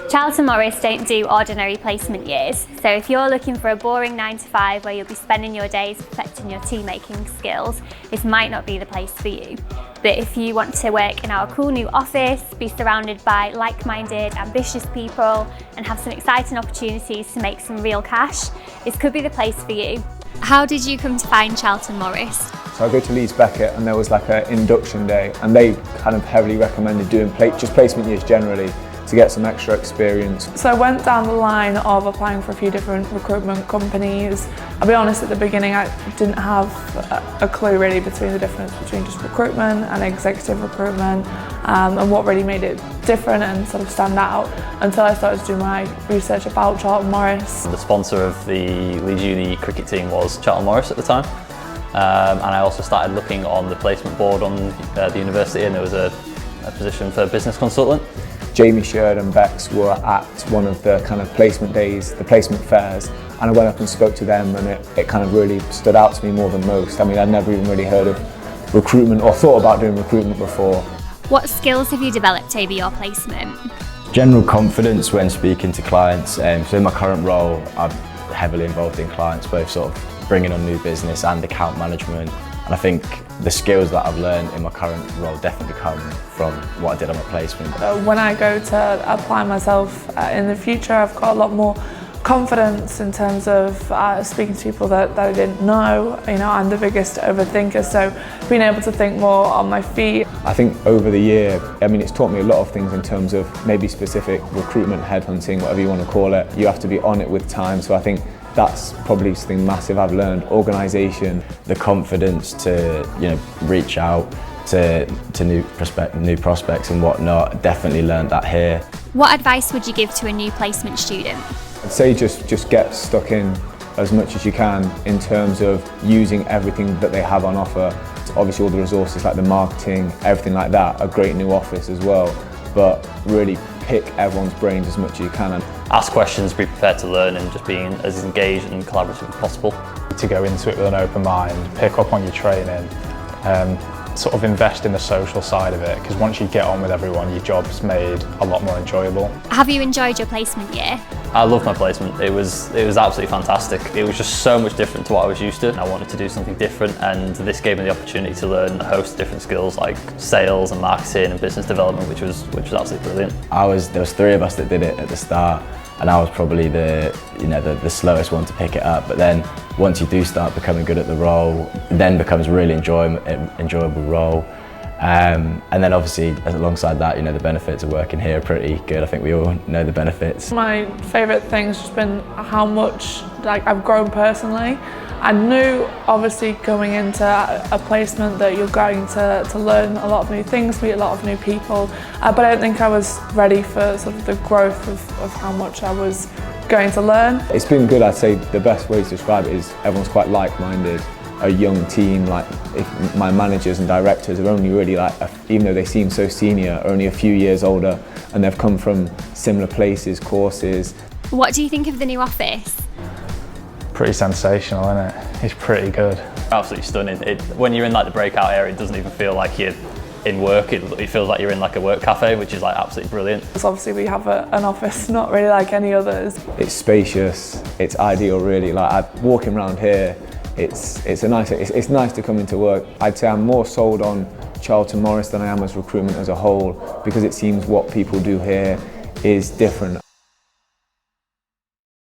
Charlton Morris don't do ordinary placement years, so if you're looking for a boring 9 to 5 where you'll be spending your days perfecting your tea-making skills, this might not be the place for you. But if you want to work in our cool new office, be surrounded by like-minded, ambitious people, and have some exciting opportunities to make some real cash, this could be the place for you. How did you come to find Charlton Morris? So I go to Leeds Beckett and there was like an induction day, and they kind of heavily recommended doing just placement years generally, to get some extra experience. So I went down the line of applying for a few different recruitment companies. I'll be honest, at the beginning I didn't have a clue really between the difference between just recruitment and executive recruitment, and what really made it different and sort of stand out, until I started to do my research about Charlton Morris. The sponsor of the Leeds Uni cricket team was Charlton Morris at the time, and I also started looking on the placement board on the university, and there was a position for business consultant. Jamie Sheard and Bex were at one of the kind of placement days, the placement fairs, and I went up and spoke to them, and it kind of really stood out to me more than most. I mean, I'd never even really heard of recruitment or thought about doing recruitment before. What skills have you developed over your placement? General confidence when speaking to clients. So in my current role, I'm heavily involved in clients, both sort of bringing on new business and account management. And I think the skills that I've learned in my current role definitely come from what I did on my placement. When I go to apply myself in the future, I've got a lot more confidence in terms of speaking to people that I didn't know. You know, I'm the biggest overthinker, so being able to think more on my feet. I think over the year, I mean, it's taught me a lot of things in terms of maybe specific recruitment, headhunting, whatever you want to call it. You have to be on it with time, so I think that's probably something massive I've learned. Organisation. The confidence to, reach out to new prospects and whatnot. Definitely learned that here. What advice would you give to a new placement student? I'd say just get stuck in as much as you can in terms of using everything that they have on offer. Obviously all the resources like the marketing, everything like that, a great new office as well, but really pick everyone's brains as much as you can. And ask questions, be prepared to learn, and just being as engaged and collaborative as possible. To go into it with an open mind, pick up on your training, sort of invest in the social side of it, because once you get on with everyone, your job's made a lot more enjoyable. Have you enjoyed your placement year? I loved my placement. It was absolutely fantastic. It was just so much different to what I was used to. I wanted to do something different, and this gave me the opportunity to learn a host of different skills like sales and marketing and business development, which was absolutely brilliant. There was 3 of us that did it at the start, and I was probably the slowest one to pick it up. But then once you do start becoming good at the role, it then becomes a really enjoyable role. And then obviously alongside that, the benefits of working here are pretty good. I think we all know the benefits. My favourite thing has just been how much I've grown personally. I knew obviously going into a placement that you're going to learn a lot of new things, meet a lot of new people, but I don't think I was ready for sort of the growth of how much I was going to learn. it's been good. I'd say the best way to describe it is everyone's quite like-minded. A young team, if my managers and directors are only really even though they seem so senior, are only a few years older, and they've come from similar places, courses. What do you think of the new office? Pretty sensational, isn't it? It's pretty good. Absolutely stunning. When you're in the breakout area, it doesn't even feel like you're in work. It feels like you're in a work cafe, which is absolutely brilliant. So obviously we have an office not really like any others. It's spacious. It's ideal, really. Walking around here, it's nice to come into work. I'd say I'm more sold on Charlton Morris than I am as recruitment as a whole, because it seems what people do here is different.